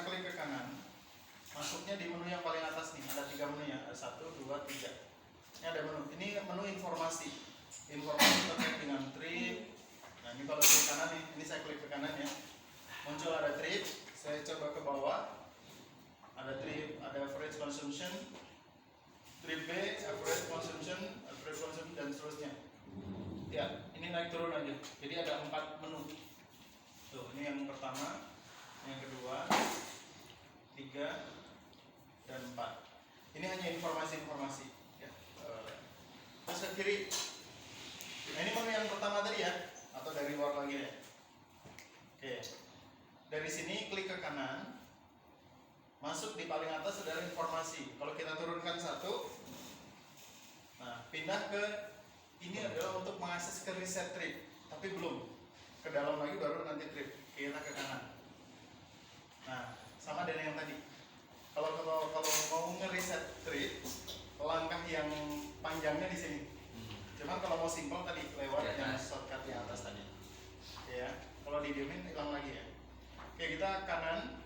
Karena klik ke kanan, masuknya di menu yang paling atas nih. Ada 3 menu ya, ada 1, 2, 3. Ini ada menu. Ini menu informasi. Informasi terkait dengan trip. Nah ini kalau klik kanan nih, ini saya klik ke kanan ya. Muncul ada trip. Saya coba ke bawah. Ada trip, ada average consumption, trip B, average consumption, dan seterusnya. Ya, ini naik turun aja. Jadi ada 4 menu. Tuh, ini yang pertama, yang kedua, 3, dan 4. Ini hanya informasi-informasi. Ya. Terus ke kiri. Nah, ini menu yang pertama tadi ya, atau dari luar lagi ya. Oke. Dari sini klik ke kanan. Masuk di paling atas adalah informasi. Kalau kita turunkan 1, nah pindah ke ini adalah untuk mengakses ke reset trip, tapi belum ke dalam lagi baru nanti trip. Kita ke kanan. Nah sama dengan yang tadi. Kalau mau nge-reset trip, langkah yang panjangnya di sini. Cuman kalau mau simple tadi lewat yang shortcut yang atas tadi. Ya, kalau didiemin hilang lagi ya. Oke, kita kanan.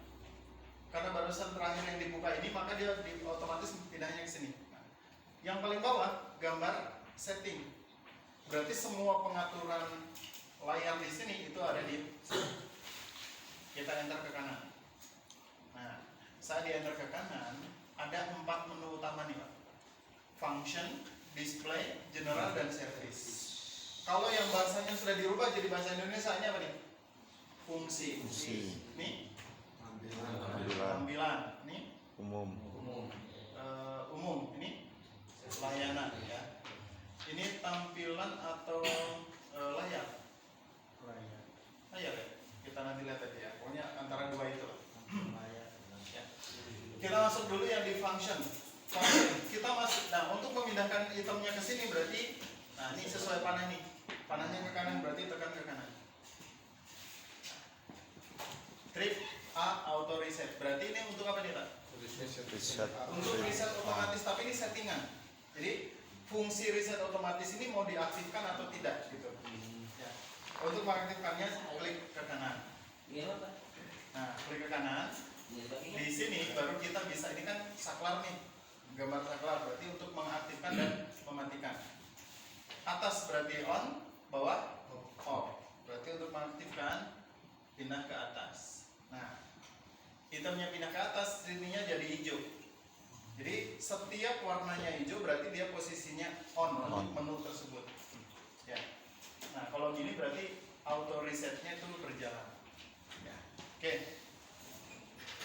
Karena barusan terakhir yang dibuka ini, maka dia otomatis pindahnya ke sini. Nah, yang paling bawah gambar setting. Berarti semua pengaturan layar di sini itu ada di sini. Kita enter ke kanan. Nah, saat di enter ke kanan, ada 4 menu utama nih Pak. Function, display, general, dan service. Kalau yang bahasanya sudah dirubah jadi bahasa Indonesia-nya apa nih? Fungsi. Nih. Tampilan. Nih. Umum. Umum. Ini layanan ya. Ini tampilan atau layar. Layar ya. Kita nanti lihat aja ya. Pokoknya antara dua itu lah. Ya. Kita masuk dulu yang di function. Kita masuk. Nah, untuk memindahkan itemnya ke sini berarti, nah ini sesuai panah nih. Panahnya ke kanan berarti tekan ke kanan. Trip A auto reset. Berarti ini untuk apa nih Pak? Reset. Untuk reset otomatis, tapi ini settingan. Jadi fungsi reset otomatis ini mau diaktifkan atau tidak gitu. Ya. Untuk mengaktifkannya klik ke kanan. Nah, klik ke kanan. Di sini baru kita bisa, ini kan saklar nih, gambar saklar berarti untuk mengaktifkan dan mematikan. Atas berarti on, bawah off. Berarti untuk mengaktifkan pindah ke atas. Nah, itemnya pindah ke atas, ininya jadi hijau. Jadi setiap warnanya hijau berarti dia posisinya on untuk menu tersebut. Ya. Nah, kalau gini berarti auto resetnya itu berjalan. Ya. Oke.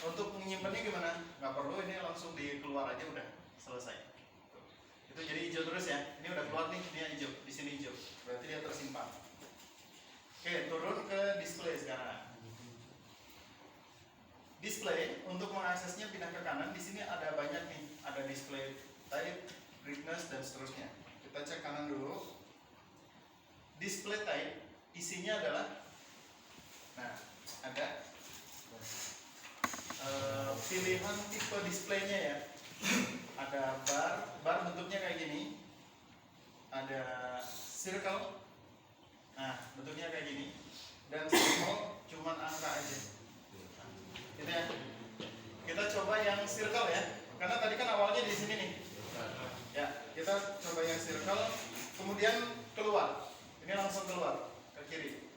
Untuk menyimpannya gimana? Nggak perlu, ini langsung dikeluar aja udah selesai. Tuh. Itu jadi hijau terus ya. Ini udah keluar nih, ini hijau, di sini hijau. Berarti dia tersimpan. Oke, turun ke display sekarang. Display untuk mengaksesnya pindah ke kanan. Di sini ada banyak nih, ada display type, brightness, dan seterusnya. Kita cek kanan dulu. Display type isinya adalah, nah ada pilihan tipe displaynya ya. Ada bar bentuknya kayak gini. Ada circle, nah bentuknya kayak gini. Dan symbol cuman angka aja. Gitu ya. Kita coba yang circle ya. Karena tadi kan awalnya di sini nih. Ya, kita coba yang circle, kemudian keluar. Ini langsung keluar ke kiri.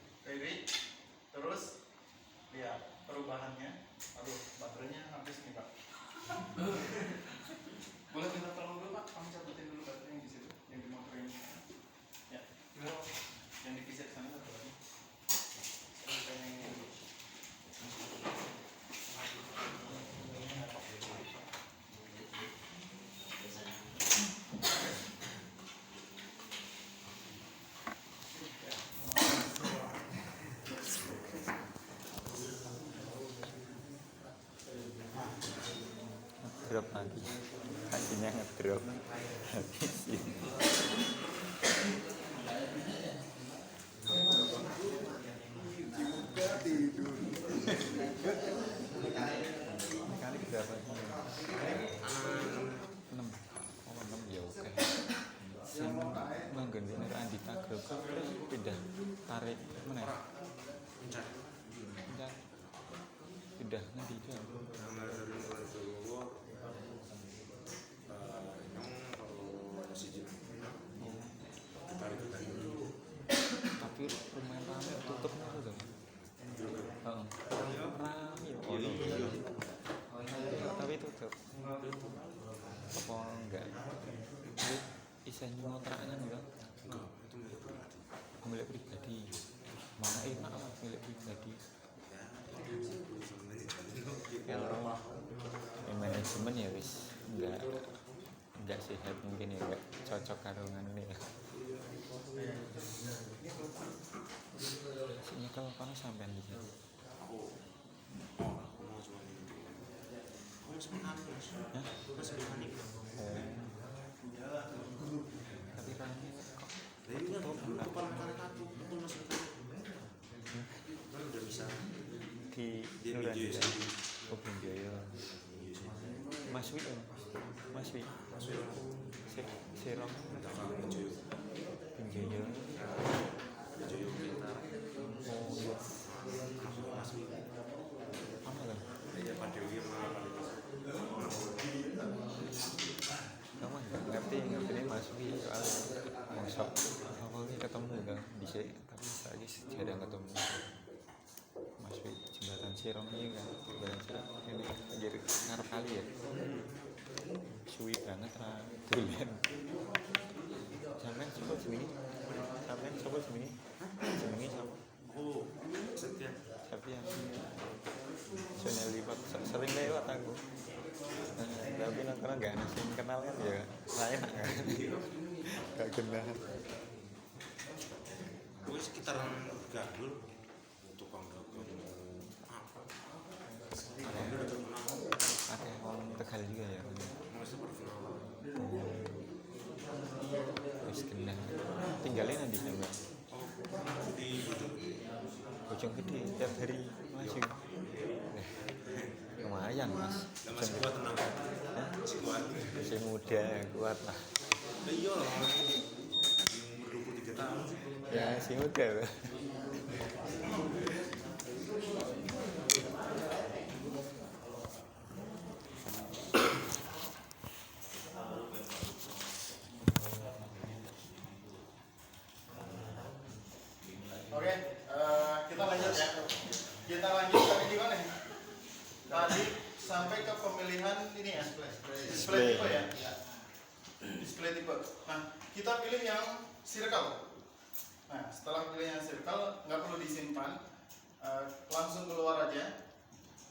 Terus lihat perubahannya. Aduh, baterainya habis nih, Pak. Boleh minta tolong dulu, Pak? Kamu cabutin dulu baterai yang di situ, yang di motor ini. Ya. Yang dipisah ke sana satu lagi. Saya pengen yang ini dulu. Drop lagi. Kakinya ngedrop. Habisin. Tidur. Kali berapa? 6. Oh, 6 ya oke. Sing manggon ini Andika Group pindah tarik mana? Pindah. pindah nanti juga. Nah, dari mulai Jawa yang kalau siji kita itu tadi Tapi lumayan rame tutup itu tuh. Heeh. Rame oh iya. Tapi tutup. Apa enggak? Itu bisa ngontraknya enggak? enggak, itu milik pribadi. Milik pribadi. Mana enak lah milik pribadi. Kalau manajemen ya wis enggak sehat mungkin ya enggak cocok karo ngene ya. Sini kalau sampean bisa. Aku mau cuma ini. Aku sebenarnya Hah? Tapi rame kok. Jadi kan dulu kepala kartu itu masuk kan udah bisa Di dia Nuran video ya. sendiri. Oh Binjaya. Mas Wi. Mas Wi. Serong Binjaya. Oh iya. Apa kan? Kamu ngerti ini Mas Wi soal mosok apa ini ketemu kan bisa tapi lagi jarang ketemu. Mas Wi jembatan Sirong ini kan jembatan Sirong ini jadi ngarep kali ya. Suwi banget lah dolen. Sampeyan sapa jenenge? Sampeyan sapa jenenge? Jenenge sapa? Oh, setia. Tapi yang soalnya lipat sering lewat aku. Tapi karena nggak ada yang kenal kan ya saya enak kan nggak kenal. Gue sekitaran Gadul tukang dagang apa? Ada terkenal. Ada orang Tegal juga ya. Masih terkenal. Wis kenal. Tinggalin nanti sama. Oh, di itu. Bojong Gede tiap hari maju. Lumayan mas. Masih kuat tenang. Masih kuat. Masih muda kuat lah. Iya lah. Umur 23 tahun. Ya masih muda. Oke, kita lanjut ya. Kita lanjut tadi di mana? Tadi sampai ke pemilihan ini ya, display tipe ya. Display tipe. Nah, kita pilih yang circle. Nah, setelah pilih yang circle, nggak perlu disimpan, langsung keluar aja.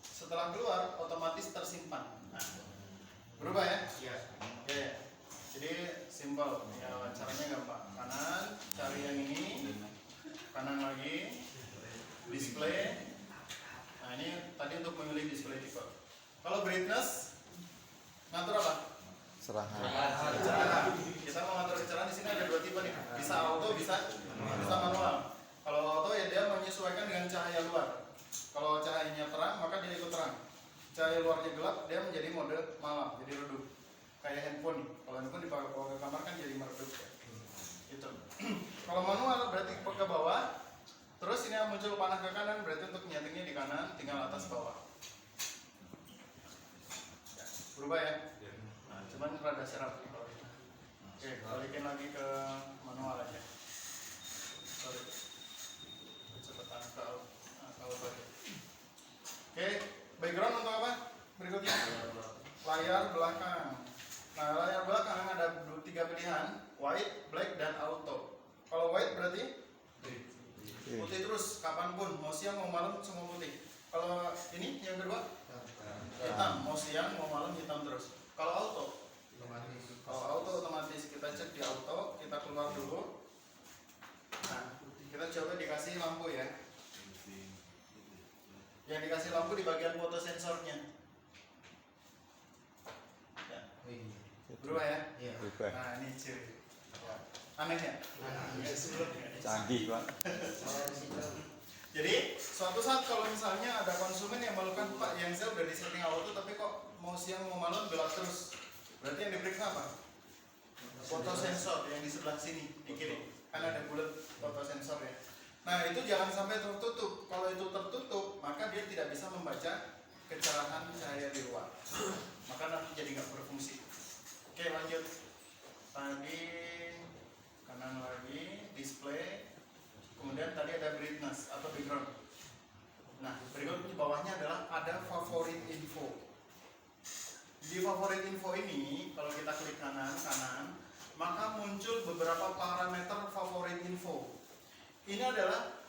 Setelah keluar, otomatis tersimpan. Nah, berubah ya? Iya. Oke. Jadi simple. Ya, caranya gampang. Kanan, cari yang ini. Kanan lagi, display. Nah ini tadi untuk memilih display tipe. Kalau brightness, ngatur apa? Serahan. Kecerahan. Kita mau ngatur kecerahan di sini ada dua tipe nih. Bisa auto, bisa manual. Kalau auto ya dia menyesuaikan dengan cahaya luar. Kalau cahayanya terang maka dia ikut terang. Cahaya luarnya gelap dia menjadi mode malam, jadi redup. Kayak handphone nih. Kalau handphone dibawa ke kamar kan jadi meredup ya. Gitu. Kalau manual berarti ke bawah, terus ini yang muncul panah ke kanan berarti untuk nyetingnya di kanan, tinggal atas bawah. Ya, berubah ya? Nah, cuman rada serap nih kalau gitu. Oke, balikin lagi ke manual aja. Sorry, cepetan kalau balik. Oke, background untuk apa? Berikutnya layar belakang. Nah, layar belakang ada tiga pilihan, white, black, dan auto. Kalau white berarti putih terus, kapanpun, mau siang mau malam semua putih. Kalau ini yang kedua hitam, mau siang mau malam hitam terus. Kalau auto otomatis kita cek di auto, kita keluar dulu. Nah, kita coba dikasih lampu ya. Yang dikasih lampu di bagian foto sensornya. Ya. Berubah ya? Berubah. Nah ini ciri. Aneh ya? Canggih pak. Jadi suatu saat kalau misalnya ada konsumen yang melakukan Pak yang saya udah di setting auto tapi kok mau siang mau malam gelap terus, berarti yang diperiksa apa? Foto sensor yang di sebelah sini di kiri kan ada bulat foto sensor ya. Nah itu jangan sampai tertutup. Kalau itu tertutup maka dia tidak bisa membaca kecerahan cahaya di luar, maka nanti jadi nggak berfungsi. Oke, lanjut. Tadi kanan lagi display, kemudian tadi ada brightness atau background. Nah, berikut di bawahnya adalah ada favorit info. Di favorit info ini kalau kita klik kanan, maka muncul beberapa parameter favorit info. Ini adalah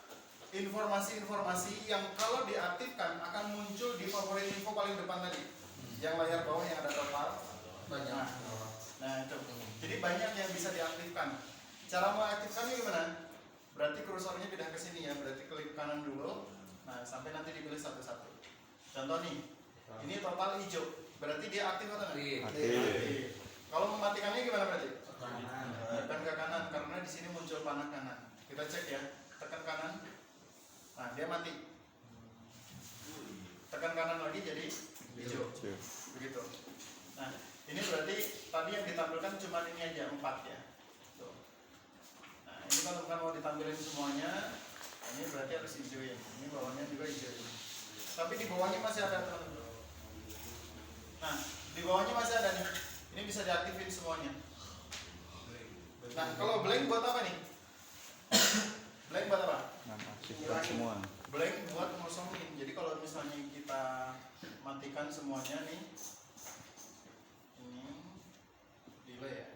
informasi-informasi yang kalau diaktifkan akan muncul di favorit info paling depan tadi. Yang layar bawah yang ada total banyak. Nah, itu. Jadi banyak yang bisa diaktifkan. Cara mengaktifkannya gimana? Berarti kursornya pindah ke sini ya. Berarti klik kanan dulu. Nah, sampai nanti dipilih satu-satu. Contoh nih, ini total hijau. Berarti dia aktif atau enggak? Aktif. Kalau mematikannya gimana berarti? Tekan ke kanan karena di sini muncul panah kanan. Kita cek ya. Tekan kanan. Nah, dia mati. Tekan kanan lagi jadi hijau. Begitu. Nah, ini berarti tadi yang ditampilkan cuma ini aja 4 ya. Tuh. Nah, ini kalau bukan mau ditampilin semuanya, ini berarti harus hijauin. Ini bawahnya juga hijauin. Tapi di bawahnya masih ada teman-teman. Nah, di bawahnya masih ada nih. Ini bisa diaktifin semuanya. Nah, kalau blank buat apa nih? Blank buat apa? Aktifkan semua. Blank buat ngosongin. Jadi kalau misalnya kita matikan semuanya nih, ini delay ya.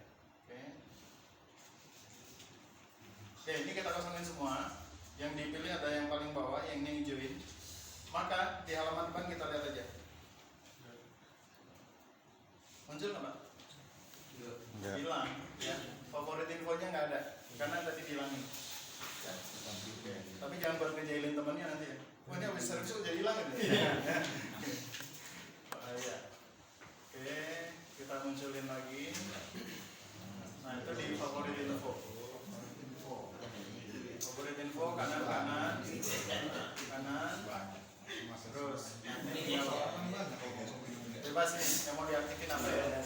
Oke, ini kita kosongin semua. Yang dipilih ada yang paling bawah, yang ini hijauin. Maka di halaman depan kita lihat aja. Muncul nggak, Pak? Enggak. Hilang. Ya. Favorit infonya nggak ada, karena tadi dihilangin. Ya. Tapi jangan buat ngejailin temennya nanti ya. Wah, ini habis servis kok jadi hilang gitu. Bahaya. Oke, kita munculin lagi. Nah, itu di favorit info. Favorit info kanan, terus ini bebas nih, yang mau diaktifin apa ya?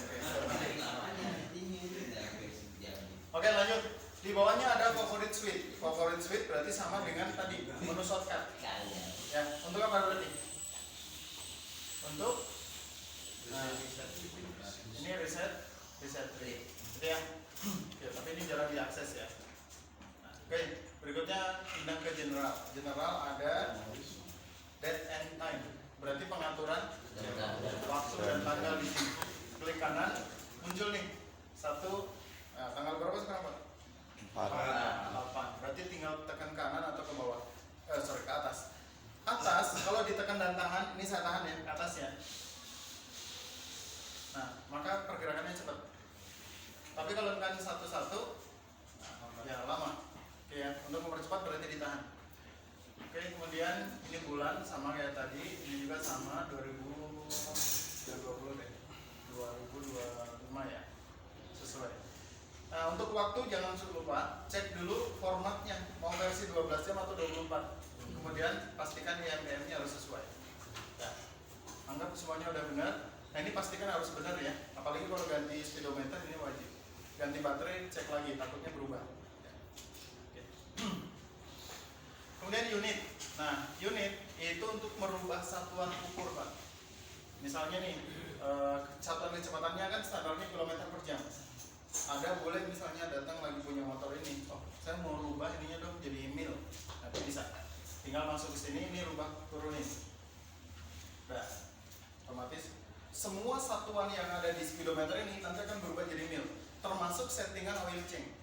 Oke, lanjut. Di bawahnya ada favorit suite. Favorit suite berarti sama dengan tadi menu shortcut. Ya, untuk apa berarti? Untuk ini reset. Gitu ya. Oke, tapi ini jarang diakses ya. Nah, oke, berikutnya pindah ke general. General ada date and time. Berarti pengaturan waktu dan tanggal di sini. Klik kanan, muncul nih tanggal berapa sekarang, Pak? 8. Berarti tinggal tekan kanan atau ke bawah? Ke atas. Atas, kalau ditekan dan tahan, ini saya tahan ya, ke atas ya. Nah, maka pergerakannya cepat. Tapi kalau tekan satu-satu, ya lama. Oke ya, untuk mempercepat berarti ditahan. Oke, kemudian ini bulan sama kayak tadi, ini juga sama 2020 deh. 2025 ya. Sesuai. Nah, untuk waktu jangan lupa cek dulu formatnya, mau versi 12 jam atau 24. Kemudian pastikan IMEI-nya harus sesuai. Ya. Anggap semuanya udah benar. Nah, ini pastikan harus benar ya. Apalagi kalau ganti speedometer ini wajib. Ganti baterai cek lagi, takutnya berubah. Ya. Oke. Kemudian unit. Nah, unit itu untuk merubah satuan ukur, Pak. Misalnya nih, satuan kecepatannya kan standarnya kilometer per jam. Ada boleh misalnya datang lagi punya motor ini, oh saya mau rubah ininya dong jadi mil, nanti bisa. Tinggal masuk ke sini, ini rubah turunin. Nah, otomatis semua satuan yang ada di speedometer ini nanti akan berubah jadi mil, termasuk settingan oil change.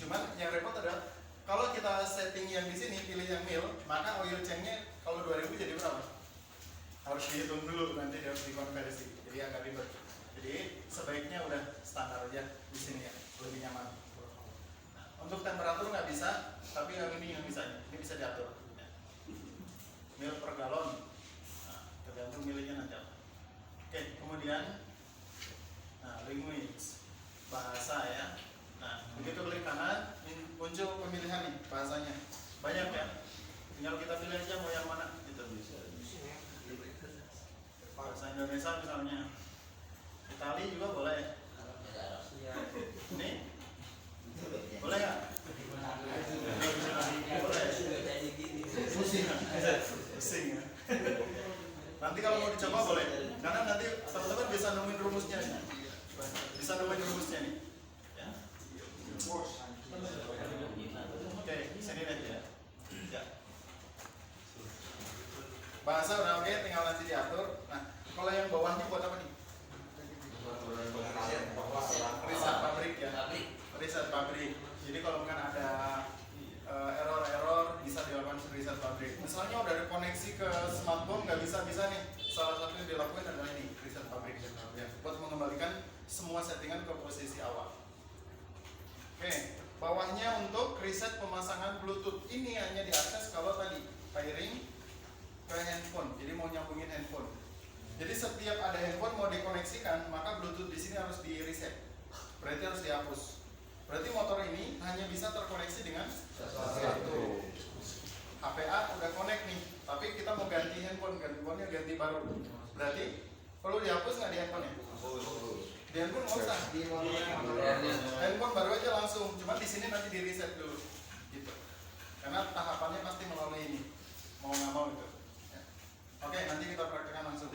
Cuman yang repot adalah kalau kita setting yang di sini pilih yang mil, maka oil change-nya kalau 2000 jadi berapa? Harus dihitung dulu, nanti harus dikonversi. Jadi agak ribet. Jadi sebaiknya udah standar aja di sini ya, lebih nyaman. Nah, untuk temperatur nggak bisa, tapi yang ini yang bisa. Ini bisa diatur. Ya. Mil per galon. Nah, tergantung milnya nanti. Oke, kemudian, nah language bahasa ya. Nah, begitu klik kanan, muncul pemilihan nih bahasanya. Banyak ya. Tinggal kita pilih aja mau yang mana gitu. Bahasa Indonesia misalnya. Itali juga boleh. Ini boleh nggak? Boleh. Pusing ya. Nanti kalau mau dicoba boleh, karena nanti teman-teman bisa nemuin rumusnya nih. Bisa nemuin rumusnya nih. Ya. Oke, sini deh ya. Ya. Bahasa udah oke, tinggal nanti diatur. Nah, kalau yang bawahnya buat apa nih? Riset pabrik ya. Riset pabrik. Jadi kalau misalkan ada error-error bisa dilakukan riset pabrik. Misalnya udah ada koneksi ke smartphone nggak bisa nih. Salah satu yang dilakukan adalah ini riset pabrik ya, buat mengembalikan semua settingan ke posisi awal. Oke, bawahnya untuk riset pemasangan Bluetooth. Ini hanya diakses kalau tadi pairing ke handphone. Jadi mau nyambungin handphone. Jadi setiap ada handphone mau dikoneksikan, maka Bluetooth di sini harus di reset. Berarti harus dihapus. Berarti motor ini hanya bisa terkoneksi dengan satu. HPA udah connect nih, tapi kita mau ganti handphonenya ganti baru. Berarti perlu dihapus nggak di handphonenya? Di handphone nggak usah. Handphone baru aja langsung. Cuma di sini nanti di reset dulu, gitu. Karena tahapannya pasti melalui ini, mau nggak mau itu. Ya. Oke, nanti kita praktekkan langsung.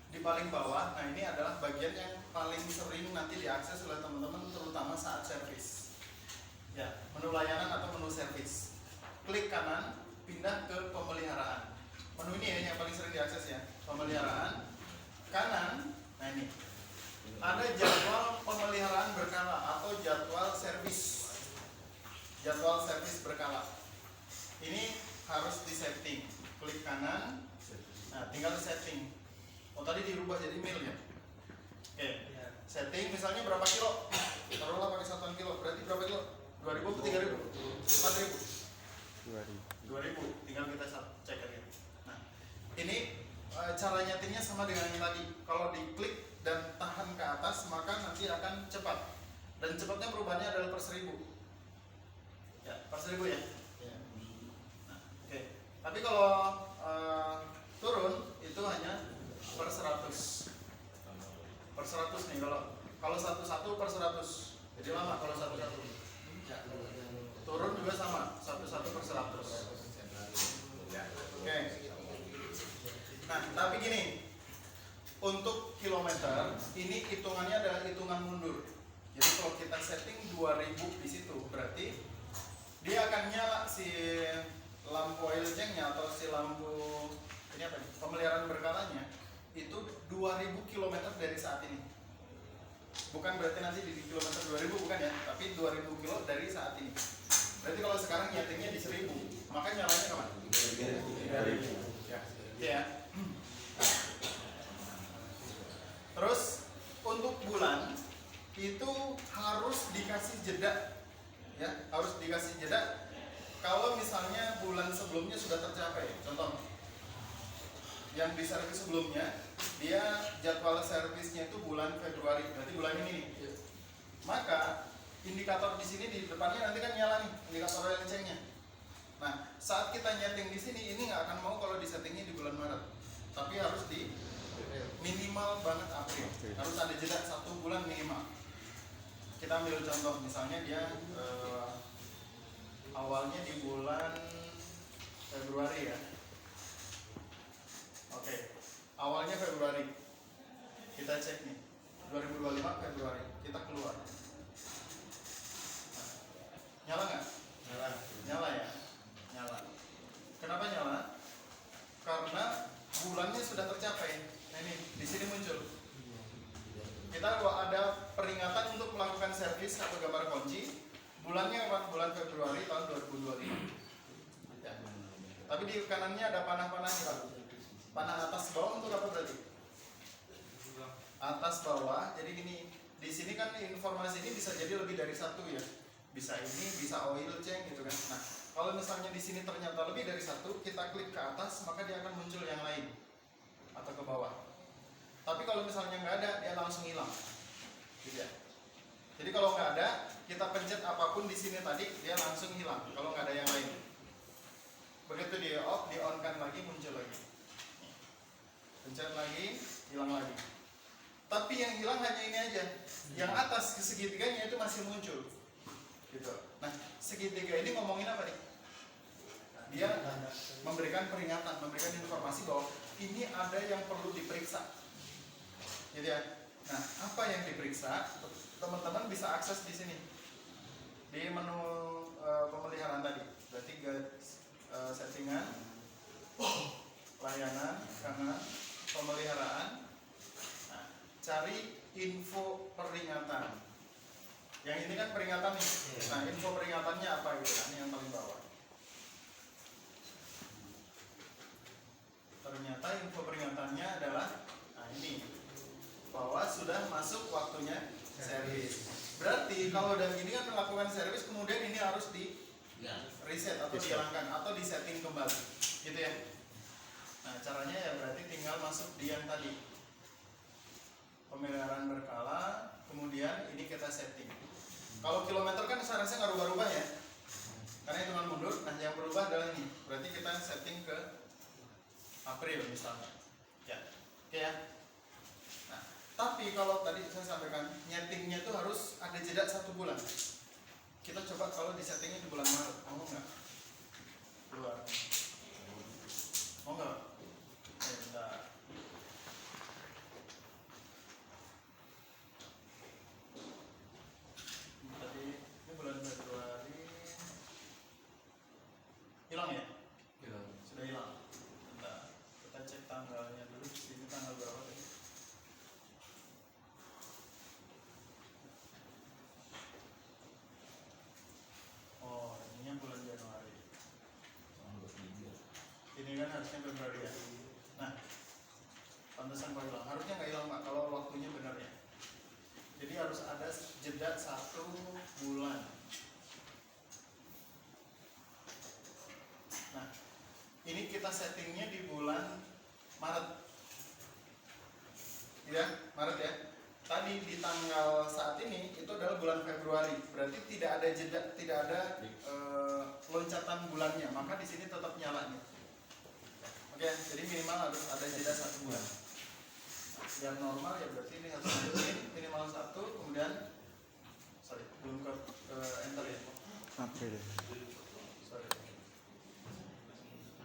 Di paling bawah, nah ini adalah bagian yang paling sering nanti diakses oleh teman-teman, terutama saat servis. Ya, menu layanan atau menu servis. Klik kanan, pindah ke pemeliharaan. Menu ini ya yang paling sering diakses ya, pemeliharaan. Kanan, nah ini ada jadwal pemeliharaan berkala atau jadwal servis. Jadwal servis berkala. Ini harus disetting. Klik kanan, nah tinggal setting. Oh tadi dirubah jadi mil ya. Oke. Setting misalnya berapa kilo? Taruhlah pakai satuan kilo. Berarti berapa kilo? 2000 ke 3000? 4000. 2000. Tinggal kita cek aja. Nah, ini cara nyetingnya sama dengan yang tadi. Kalau diklik dan tahan ke atas maka nanti akan cepat. Dan cepatnya perubahannya adalah per 1000. Ya, per 1000 ya. Nah, oke. Tapi kalau turun itu hanya per 100. Per 100 nih kalau 11 per 100. Jadi lama kalau 11. Turun juga sama, 11 per 100. Oke. Nah, tapi gini. Untuk kilometer, ini hitungannya adalah hitungan mundur. Jadi kalau kita setting 2000 di situ, berarti dia akan nyala si lampu oil change-nya atau si lampu ini apa nih? Pemeliharaan berkalanya itu 2000 km dari saat ini. Bukan berarti nanti di kilometer 2000 bukan ya, tapi 2000 kilo dari saat ini. Berarti kalau sekarang nyetingnya di 1000, maka nyalanya kapan? 3000. Ya. Ya. Terus untuk bulan itu harus dikasih jeda. Ya, harus dikasih jeda. Kalau misalnya bulan sebelumnya sudah tercapai, contoh yang di servis sebelumnya dia jadwal servisnya itu bulan Februari, berarti bulan ini nih. Maka indikator di sini di depannya nanti kan nyala nih, indikator oil change-nya. Nah, saat kita nyeting di sini ini nggak akan mau kalau disettingnya di bulan Maret, tapi harus di minimal banget April. Harus ada jeda 1 bulan minimal. Kita ambil contoh, misalnya dia awalnya di bulan Februari ya. Oke, awalnya Februari. Kita cek nih, 2025 Februari. Kita keluar. Nah, nyala nggak? Nyala. Nyala ya? Nyala. Kenapa nyala? Karena bulannya sudah tercapai. Nah ini, di sini muncul. Kita ada peringatan untuk melakukan servis atau gambar kunci. Bulannya apa? Bulan Februari tahun 2025. Ya. Tapi di kanannya ada panah-panahnya. Panah atas bawah untuk apa berarti? Atas bawah. Jadi gini, di sini kan informasi ini bisa jadi lebih dari satu ya. Bisa ini, bisa oil change gitu kan. Nah, kalau misalnya di sini ternyata lebih dari satu, kita klik ke atas maka dia akan muncul yang lain atau ke bawah. Tapi kalau misalnya nggak ada, dia langsung hilang. Gitu ya. Jadi kalau nggak ada, kita pencet apapun di sini tadi, dia langsung hilang. Kalau nggak ada yang lain. Begitu di off, di on kan lagi, muncul lagi. Pencet lagi, hilang lagi. Tapi yang hilang hanya ini aja. Yang atas segitiganya itu masih muncul. Gitu. Nah, segitiga ini ngomongin apa nih? Dia memberikan peringatan, memberikan informasi bahwa ini ada yang perlu diperiksa, gitu ya. Nah, apa yang diperiksa? Teman-teman bisa akses di sini di menu pemeliharaan tadi. Berarti settingan, layanan, kanan, pemeliharaan. Nah, cari info peringatan. Yang ini kan peringatan nih. Nah, info peringatannya apa gitu kan? Yang paling bawah. Ternyata info peringatannya adalah, nah ini, bahwa sudah masuk waktunya servis. Berarti kalau udah gini kan melakukan servis, kemudian ini harus di reset atau dihilangkan atau disetting kembali, gitu ya. Nah, caranya ya berarti tinggal masuk di yang tadi, pemeliharaan berkala, kemudian ini kita setting. Kalau kilometer kan seharusnya nggak rubah-rubah ya, karena hitungan mundur. Nah, yang berubah adalah ini. Berarti kita setting ke April misalnya, ya, oke ya. Nah, tapi kalau tadi saya sampaikan, nyetingnya itu harus ada jeda 1 bulan. Kita coba kalau disettingnya di bulan Maret, mau nggak? Keluar. Mau nggak? Bentar. Tadi ini bulan Februari. Hilang ya? Sudah hilang. Bentar. Kita cek tanggalnya dulu. Ini tanggal berapa tadi? Oh, ininya bulan Januari. Ini kan harusnya Februari ya. Nah, pantesan kok hilang. Harusnya nggak hilang Pak kalau waktunya benar ya. Jadi harus ada jeda 1 bulan. Nah, ini kita settingnya di bulan Maret. Ya, Maret ya. Tadi di tanggal saat ini itu adalah bulan Februari. Berarti tidak ada jeda, tidak ada loncatan bulannya. Maka di sini tetap nyala nih. Oke, jadi minimal harus ada jeda 1 bulan. Yang normal ya berarti ini harus minimal 1, kemudian belum ke enter ya. April. Sorry.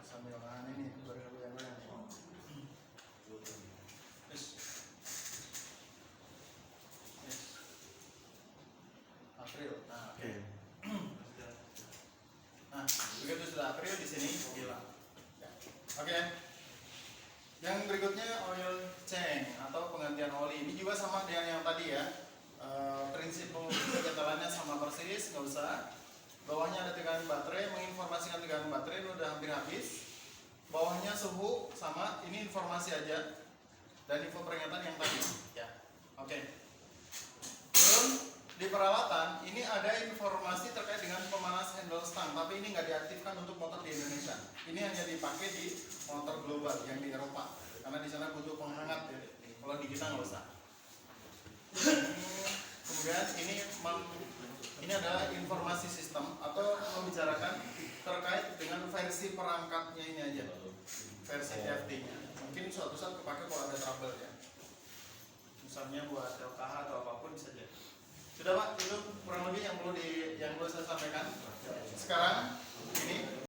Sambil nahan ini goyang-goyang. Yes. April. Nah, oke. Nah, begitu sudah April di sini hilang. Ya. Oke. Yang berikutnya oil change atau penggantian oli. Ini juga sama dengan yang tadi ya. Prinsip pengetelannya sama persis, nggak usah. Bawahnya ada tegangan baterai, menginformasikan tegangan baterai ini udah hampir habis. Bawahnya suhu sama, ini informasi aja. Dan info peringatan yang tadi. Ya, oke. Turun di peralatan, ini ada informasi terkait dengan pemanas handle stang, tapi ini nggak diaktifkan untuk motor di Indonesia. Ini hanya dipakai di motor global yang di Eropa, karena di sana butuh penghangat ya. Kalau di kita nggak usah. Kemudian ini adalah informasi sistem atau membicarakan terkait dengan versi perangkatnya ini aja, versi FT-nya. Mungkin suatu saat kepake kalau ada trouble ya. Misalnya buat LKH atau apapun bisa jadi. Sudah Pak, itu kurang lebih yang perlu saya sampaikan. Sekarang ini